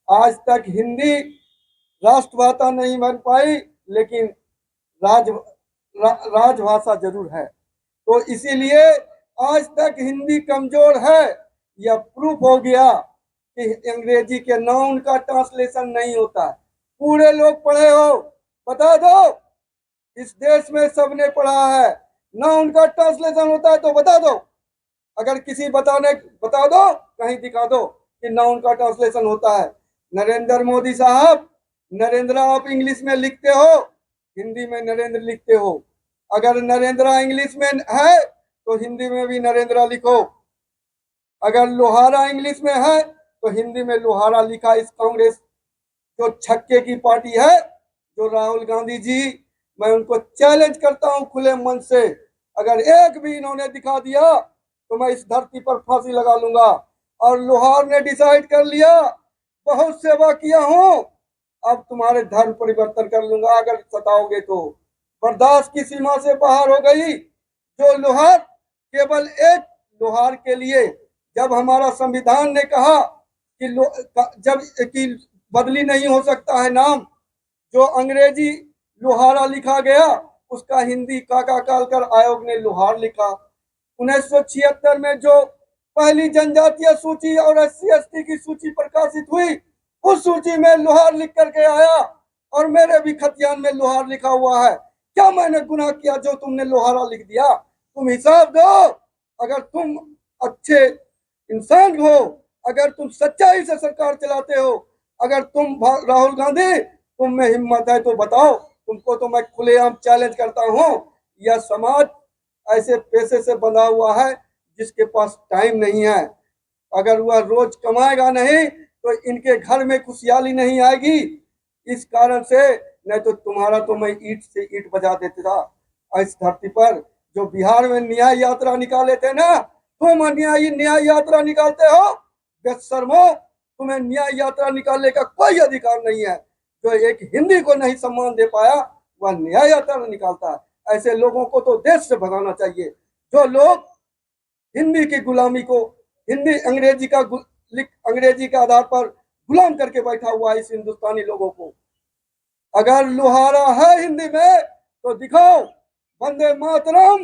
आज तक हिंदी राष्ट्रभाषा नहीं बन पाई, लेकिन राजभाषा जरूर है। तो इसीलिए आज तक हिंदी कमजोर है। यह प्रूफ हो गया कि अंग्रेजी के नाउन का ट्रांसलेशन नहीं होता है। पूरे लोग पढ़े हो, बता दो। इस देश में सबने पढ़ा है, नाउन का ट्रांसलेशन होता है तो बता दो। अगर किसी बता दो, कहीं दिखा दो कि नाउन का ट्रांसलेशन होता है। नरेंद्र मोदी साहब, नरेंद्र आप इंग्लिश में लिखते हो, हिंदी में नरेंद्र लिखते हो। अगर नरेंद्र इंग्लिश में है तो हिंदी में भी नरेंद्र लिखो। अगर लोहारा इंग्लिश में है तो हिंदी में लोहारा लिखा। इस कांग्रेस जो छक्के की पार्टी है, जो राहुल गांधी जी, मैं उनको चैलेंज करता हूं खुले मन से। अगर एक भी इन्होंने दिखा दिया तो मैं इस धरती पर फांसी लगा लूंगा। और लोहार ने डिसाइड कर लिया, बहुत सेवा किया हूं, अब तुम्हारे धर्म परिवर्तन कर लूंगा अगर सताओगे तो। बर्दाश्त की सीमा से बाहर हो गई। जो लोहार, केवल एक लोहार के लिए, जब हमारा संविधान ने कहा कि जब कि बदली नहीं हो सकता है नाम, जो अंग्रेजी लोहारा लिखा गया उसका हिंदी काका कालकर आयोग ने लोहार लिखा। 1976 में जो पहली जनजातीय सूची और SC ST की सूची प्रकाशित हुई, उस सूची में लोहार लिख करके आया और मेरे भी खतियान में लोहार लिखा हुआ है। क्या मैंने गुनाह किया जो तुमने लोहारा लिख दिया? तुम हिसाब दो। अगर तुम अच्छे इंसान हो, अगर तुम सच्चाई से सरकार चलाते हो, अगर तुम राहुल गांधी तुम में हिम्मत है तो बताओ। तुमको तो मैं खुलेआम चैलेंज करता हूं। यह समाज ऐसे पैसे से बंधा हुआ है जिसके पास टाइम नहीं है। अगर वह रोज कमाएगा नहीं तो इनके घर में खुशहाली नहीं आएगी। इस कारण से नहीं तो तुम्हारा तो मैं ईंट से ईंट बजा देता था इस धरती पर। जो बिहार में न्याय यात्रा निकाले थे ना, तुम न्याय यात्रा निकालते हो बेशर्मो। तुम्हें न्याय यात्रा निकालने का कोई अधिकार नहीं है। जो एक हिंदी को नहीं सम्मान दे पाया वह न्याय यात्रा निकालता है। ऐसे लोगों को तो देश से भगाना चाहिए। जो लोग हिंदी की गुलामी को, हिंदी अंग्रेजी के आधार पर गुलाम करके बैठा हुआ है इस हिंदुस्तानी लोगों को। अगर लोहारा है हिंदी में तो दिखाओ। वंदे मातरम,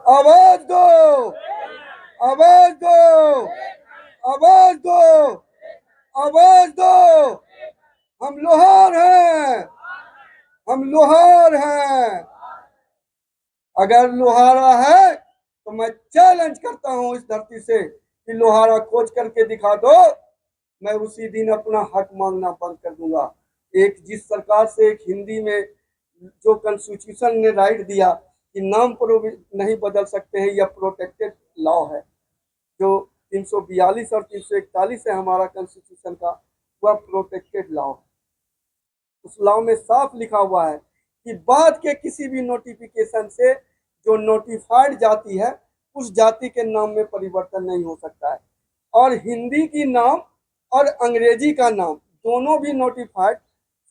आवाज दो, आवाज दो, आवाज दो, आवाज दो। हम लोहार हैं, हम लोहार हैं। अगर लोहारा है तो मैं चैलेंज करता हूं इस धरती से कि लोहारा खोज करके दिखा दो। मैं उसी दिन अपना हक मांगना बंद कर दूंगा। एक जिस सरकार से एक हिंदी में जो कॉन्स्टिट्यूशन ने राइट दिया कि नाम पर नहीं बदल सकते हैं, यह प्रोटेक्टेड लॉ है। जो 342 और 341 है हमारा कॉन्स्टिट्यूशन का, वह प्रोटेक्टेड लॉ है। उस लॉ में साफ लिखा हुआ है कि बाद के किसी भी नोटिफिकेशन से जो नोटिफाइड जाति है उस जाति के नाम में परिवर्तन नहीं हो सकता है। और हिंदी की नाम और अंग्रेजी का नाम दोनों भी नोटिफाइड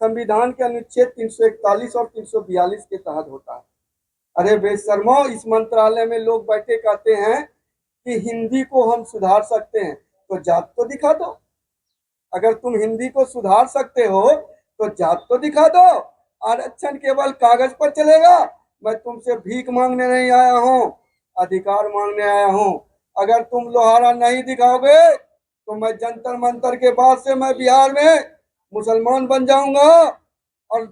संविधान के अनुच्छेद 341 और 342 के तहत होता है। अरे बेशर्मो, इस मंत्रालय में लोग बैठे कहते हैं कि हिंदी को हम सुधार सकते हैं, तो जात तो दिखा दो। अगर तुम हिंदी को सुधार सकते हो तो जात तो दिखा दो। आरक्षण केवल कागज पर चलेगा। मैं तुमसे भीख मांगने नहीं आया हूँ, अधिकार मांगने आया हूँ। अगर तुम लोहारा नहीं दिखाओगे तो मैं जंतर मंतर के बाद से मैं बिहार में मुसलमान बन जाऊंगा। और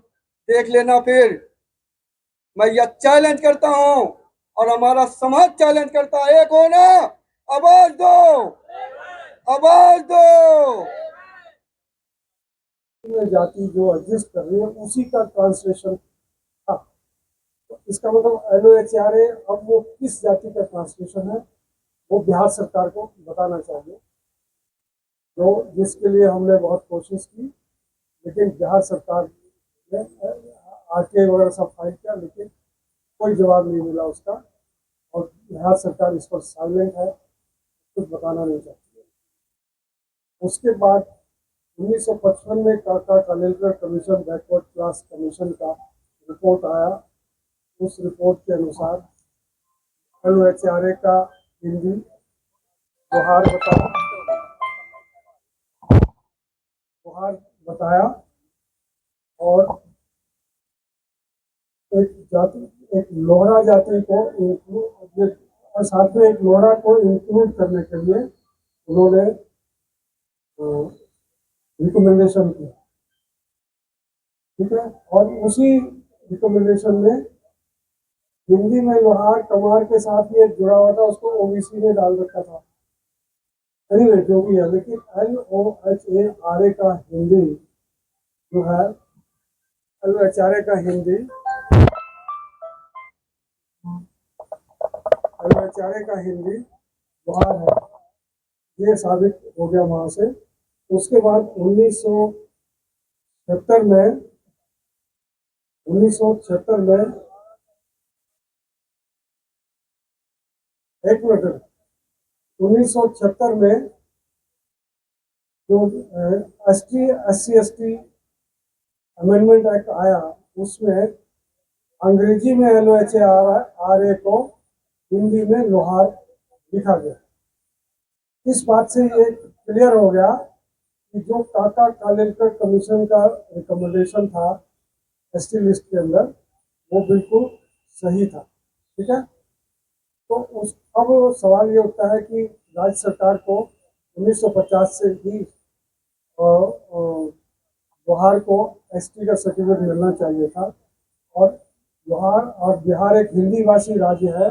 देख लेना फिर। मैं यह चैलेंज करता हूँ और हमारा समाज चैलेंज करता है। एक हो ना, आवाज दो, आवाज दो। जाति जो एग्जिस्ट कर रही है उसी का ट्रांसलेशन था। तो इसका मतलब LOHRA अब वो किस जाति का ट्रांसलेशन है वो बिहार सरकार को बताना चाहिए। तो जिसके लिए हमने बहुत कोशिश की, लेकिन बिहार सरकार ने RTA वगैरह सब फाइल किया, लेकिन कोई जवाब नहीं मिला उसका। और बिहार सरकार इस पर साइलेंट है, कुछ बताना नहीं चाहती है। उसके बाद 1955 में काका Kalelkar commission, backward class commission का रिपोर्ट आया। उस रिपोर्ट के अनुसार LOHRA का हिंदी लोहार बताओ, लोहार बताया, और एक लोहरा जाति को include, और साथ में एक लोहरा को इंक्लूड करने के लिए उन्होंने रिकमेंडेशन किया। ठीक है, और उसी रिकमेंडेशन में हिंदी में लोहार कमार के साथ ये जुड़ा हुआ था, उसको ओबीसी में डाल रखा था। एनीवे जो भी है, लेकिन LOHARA का हिंदी जो है, LOHARA का हिंदी, LOHARA का हिंदी लोहार है, ये साबित हो गया वहां से। उसके बाद 1976 में एक मिनट, 1976 में जो SC/ST अमेंडमेंट एक्ट आया, उसमें अंग्रेजी में LOHARA को हिंदी में लोहार लिखा गया। इस बात से ये क्लियर हो गया कि जो काका कालेलकर कमीशन का रिकमेंडेशन था ST लिस्ट के अंदर, वो बिल्कुल सही था। ठीक है, तो अब सवाल ये उठता है कि राज्य सरकार को 1950 से ही लोहार को ST का सर्टिफिकेट मिलना चाहिए था, और लोहार और बिहार एक हिंदी भाषी राज्य है,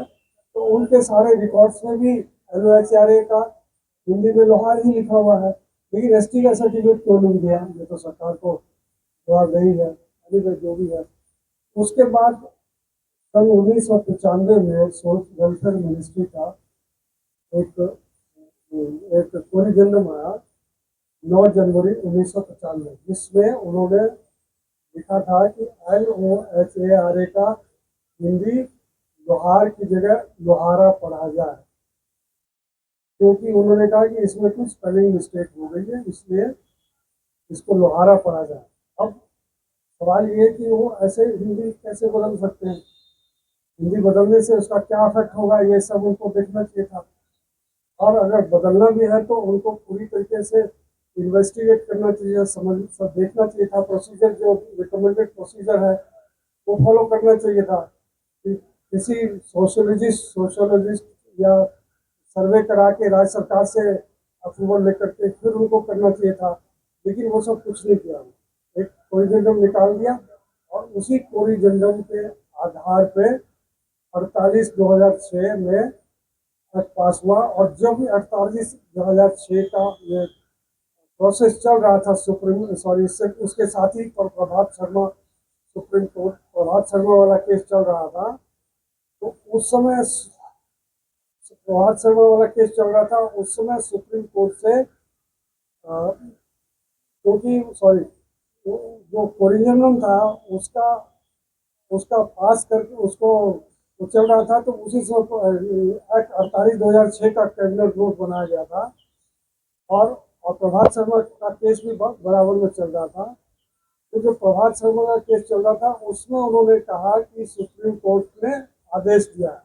तो उनके सारे रिकॉर्ड्स में भी LOHARA का हिंदी में लोहार ही लिखा हुआ है, लेकिन ST का सर्टिफिकेट क्यों नहीं दिया? ये तो सरकार को जवाब नहीं है, जो भी है। उसके बाद सन 1995 में सोशल वेलफेयर मिनिस्ट्री का एक कोरिजेंडम आया 9 जनवरी 1995, जिसमें उन्होंने लिखा था कि LOHARA का हिंदी लोहार की जगह लोहारा पढ़ा जाए, क्योंकि उन्होंने कहा कि इसमें कुछ स्पेलिंग मिस्टेक हो गई है, इसलिए इसको लोहारा पढ़ा जाए। अब सवाल ये कि वो ऐसे हिंदी कैसे बदल सकते हैं? हिंदी बदलने से उसका क्या इफेक्ट होगा, ये सब उनको देखना चाहिए था। और अगर बदलना भी है तो उनको पूरी तरीके से इन्वेस्टिगेट करना चाहिए, सब देखना चाहिए था। प्रोसीजर जो रिकमेंडेड प्रोसीजर है वो फॉलो करना चाहिए था। किसी सोशोलॉजिस्ट या सर्वे करा के राज्य सरकार से अप्रूवल लेकर के फिर उनको करना चाहिए था, लेकिन वो सब कुछ नहीं किया। एक कोरिजेंडम निकाल दिया, और उसी कोरिजेंडम के आधार पे 48/2006 में पास हुआ। और जब 48/2006 का ये प्रोसेस चल रहा था उसके साथ ही प्रभात शर्मा सुप्रीम कोर्ट, प्रभात शर्मा वाला केस चल रहा था, तो उस समय प्रभात शर्मा वाला केस चल रहा था, उस समय सुप्रीम कोर्ट से क्योंकि जो कोरिजेंडम था उसका पास करके उसको चल रहा था, तो उसी से एक्ट 48/2006 का कैबिनेट नोट बनाया गया था, और प्रभात शर्मा का केस भी बराबर में चल रहा था। तो जो प्रभात शर्मा का केस चल रहा था उसमें उन्होंने कहा कि सुप्रीम कोर्ट ने आदेश दिया है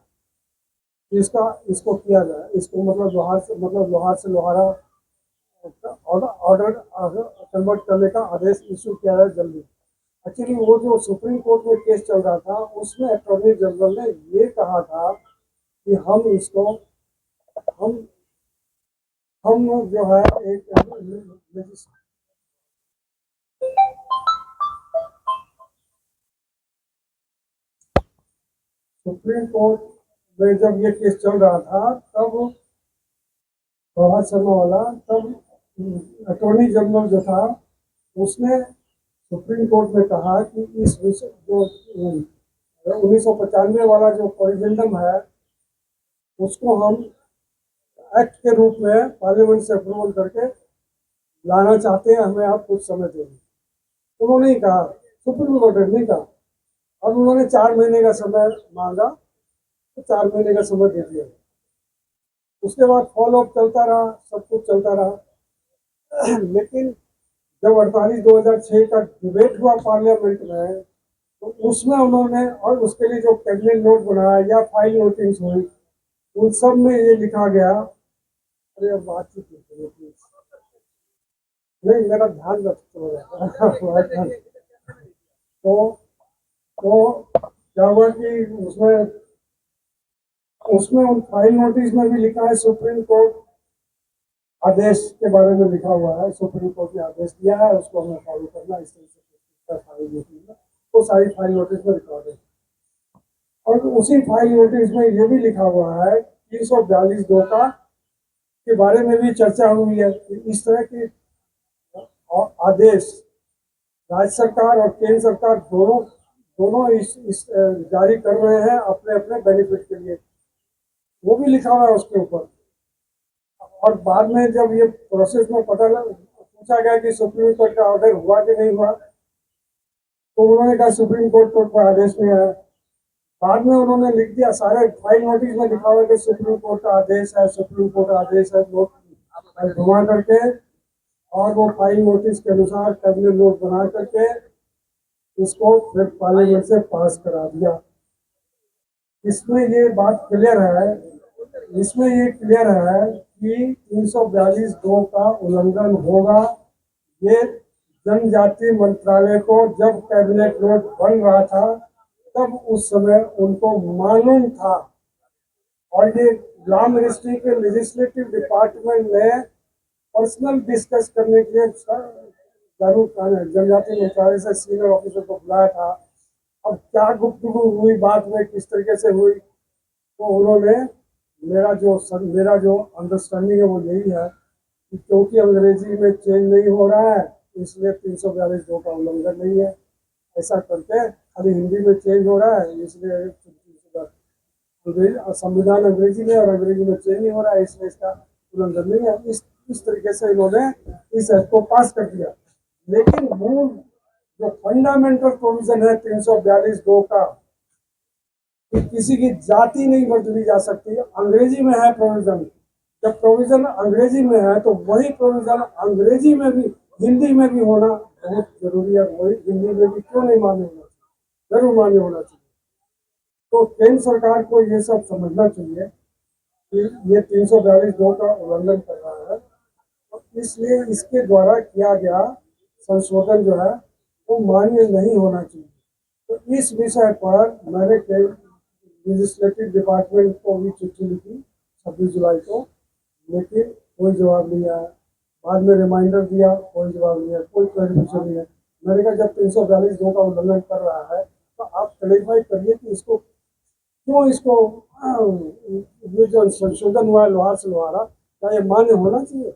कि इसको किया जाए, इसको मतलब लोहार से लोहारा ऑर्डर कन्वर्ट करने का आदेश इशू किया जाए जल्दी। एक्चुअली वो जो सुप्रीम कोर्ट में केस चल रहा था उसमें अटॉर्नी जनरल ने ये कहा था कि हम जो है एक सुप्रीम कोर्ट में जब ये केस चल रहा था तब प्रभात शर्मा वाला, तब अटॉर्नी जनरल जो था उसने सुप्रीम कोर्ट में कहा कि इस विषय जो 1995 वाला जो कोरिजेंडम है उसको हम एक्ट के रूप में पार्लियामेंट से अप्रूवल करके लाना चाहते हैं, हमें आप कुछ समय देंगे। उन्होंने ही कहा, सुप्रीम कोर्ट ने नहीं कहा, और उन्होंने 4 महीने का समय मांगा, तो 4 महीने का समय दे दिया। उसके बाद फॉलोअप चलता रहा, सब कुछ चलता रहा। लेकिन जब 48/2006 का डिबेट हुआ पार्लियामेंट में, तो उसमें उन्होंने, और उसके लिए जो कैबिनेट नोट बनाया या फाइल नोटिंग्स हुई, उन सब में ये लिखा गया, अरे बातचीत नहीं, मेरा ध्यान रखते तो क्या हुआ कि उसमें उसमें उन फाइल नोटिस में भी लिखा है सुप्रीम कोर्ट आदेश के बारे में लिखा हुआ है। सुप्रीम कोर्ट ने आदेश दिया है, उसको हमें फॉलो करना, इस तरह से फाइल नोटिस में वो सारी फाइल नोटिस में रिकॉर्ड है। और उसी फाइल नोटिस में ये भी लिखा हुआ है 342(2) का के बारे में भी चर्चा हुई है कि इस तरह के आदेश राज्य सरकार और केंद्र सरकार दोनों दोनों इस जारी कर रहे हैं अपने अपने बेनिफिट के लिए। वो भी लिखा हुआ है उसके ऊपर। और बाद में जब ये प्रोसेस में पूछा गया कि सुप्रीम कोर्ट का ऑर्डर हुआ कि नहीं हुआ, तो उन्होंने कहा सुप्रीम कोर्ट का आदेश नहीं आया। बाद में उन्होंने लिख दिया, सारे फाइल नोटिस में लिखा हुआ कि सुप्रीम कोर्ट का आदेश है, सुप्रीम कोर्ट का आदेश है, नोट घुमा करके और वो फाइल नोटिस के अनुसार कैबिनेट नोट बना करके इसको फिर पार्लियामेंट से पास करा दिया। इसमें ये बात क्लियर है, इसमें ये क्लियर है कि 342(2) का उल्लंघन होगा। ये जनजाति मंत्रालय को जब कैबिनेट नोट बन रहा था तब उस समय उनको मालूम था। और ये लॉ मिनिस्ट्री के लेजिस्लेटिव डिपार्टमेंट ने पर्सनल डिस्कस करने के लिए जनजाति मंत्रालय से सीनियर ऑफिसर को बुलाया था। अब क्या गुफ्तगू हुई बात में, किस तरीके से हुई, तो उन्होंने मेरा जो अंडरस्टैंडिंग है वो यही है कि क्योंकि अंग्रेजी में चेंज नहीं हो रहा है इसलिए 342(2) का उल्लंघन नहीं है। ऐसा करके खाली हिंदी में चेंज हो रहा है इसलिए संविधान अंग्रेजी में और अंग्रेजी में चेंज नहीं हो रहा है इसलिए इसका उल्लंघन नहीं है। इस तरीके से इन्होंने इस एक्ट को पास कर दिया। लेकिन मूल जो फंडामेंटल प्रोविजन है 342(2) का कि किसी की जाति नहीं बदली जा सकती, अंग्रेजी में है प्रोविजन। जब प्रोविजन अंग्रेजी में है तो वही प्रोविजन अंग्रेजी में भी, हिंदी में भी होना बहुत जरूरी है। वही हिंदी में भी क्यों नहीं मान्य होना चाहिए, जरूर मान्य होना चाहिए। तो केंद्र सरकार को ये सब समझना चाहिए कि ये 342(2) का उल्लंघन कर रहा है, तो इसलिए इसके द्वारा किया गया संशोधन जो है वो मान्य नहीं होना चाहिए। तो इस विषय पर मैंने लेजिस्लेटिव डिपार्टमेंट को भी चिट्ठी लिखी 26 जुलाई को, लेकिन कोई जवाब नहीं आया। बाद में रिमाइंडर दिया, कोई जवाब नहीं आया, कोई क्लैरिफिकेशन नहीं है। मैंने कहा जब 342(2) का उल्लंघन कर रहा है तो आप क्लैरिफाई करिए कि इसको क्यों, इसको ये जो संशोधन हुआ है लोहार से लोहारा, क्या ये मान्य होना चाहिए,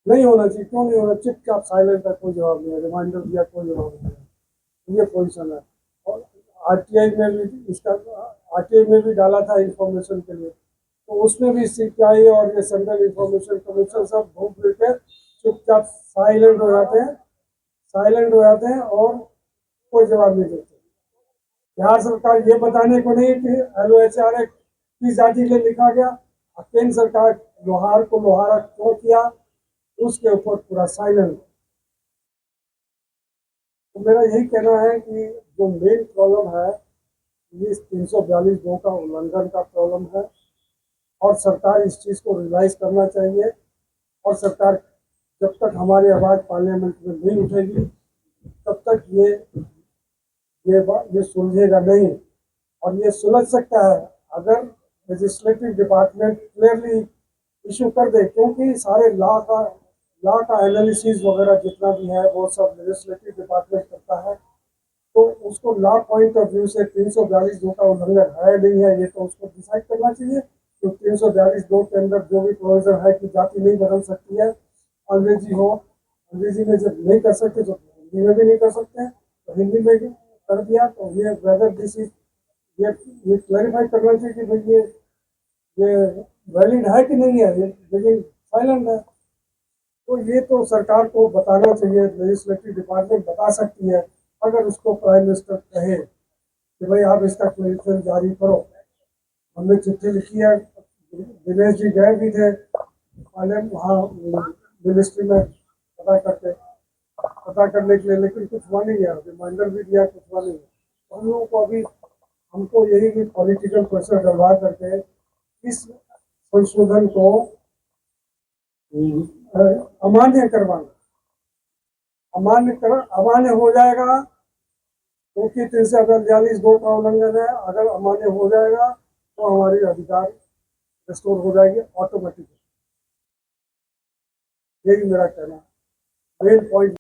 नहीं होना चाहिए, क्यों नहीं होना, चुपचाप साइलेंट है, कोई जवाब नहीं है। रिमाइंडर दिया, कोई जवाब नहीं है। ये पोजिशन है। और आरटीआई में भी इसका आरटीआई में भी डाला था इंफॉर्मेशन के लिए, तो उसमें भी सीपीआई और ये सेंट्रल इंफॉर्मेशन कमीशन सब घूम फिर के चुपचाप साइलेंट हो जाते हैं, और कोई जवाब नहीं देते। बिहार सरकार ये बताने को नहीं कि LOHRA किस जाति के लिखा गया, केंद्र सरकार लोहार को लोहारा क्यों किया, उसके ऊपर पूरा साइलेंट। तो मेरा यही कहना है कि जो मेन प्रॉब्लम है ये 342(2) का उल्लंघन का प्रॉब्लम है, और सरकार इस चीज़ को रियलाइज करना चाहिए। और सरकार जब तक हमारी आवाज़ पार्लियामेंट में नहीं उठेगी तब तक ये सुलझेगा नहीं। और ये सुलझ सकता है अगर लेजिस्लेटिव डिपार्टमेंट क्लियरली इशू कर दे, क्योंकि सारे लॉ का एनालिसिस वगैरह जितना भी है वो सब लेजिस्लेटिव डिपार्टमेंट करता है। तो उसको लॉ पॉइंट ऑफ व्यू से 342(2) का उल्लंघन है नहीं है ये तो उसको डिसाइड करना चाहिए। तो 342(2) के अंदर जो भी प्रोविजन है कि जाति नहीं बदल सकती है, अंग्रेजी हो, अंग्रेजी में जब नहीं कर सकते तो हिंदी में भी नहीं कर सकते, तो हिंदी में कर दिया। तो ये वेदर दिस इज ये क्लैरिफाई करना चाहिए कि भाई ये वैलिड है कि नहीं है, लेकिन साइलेंट है। तो ये तो सरकार को बताना चाहिए, लेजिस्लेटिव डिपार्टमेंट बता सकती है अगर उसको प्राइम मिनिस्टर कहे कि भाई आप इसका क्लैरिफिकेशन जारी करो। हमने चिट्ठी लिखी है, दिनेश जी गए भी थे वहाँ मिनिस्ट्री में पता करने के लिए, लेकिन कुछ हुआ नहीं है। रिमाइंडर भी दिया, कुछ हुआ नहीं है। तो हम लोगों को अभी हमको यही कि पॉलिटिकल प्रेशर डलवा करके इस संशोधन को अमान्य करवाना, अमान्य हो जाएगा, क्योंकि 348(2) का उल्लंघन है। अगर अमान्य हो जाएगा तो हमारी अधिकार रिस्टोर हो जाएगी ऑटोमेटिकली। यही मेरा कहना है, मेन पॉइंट।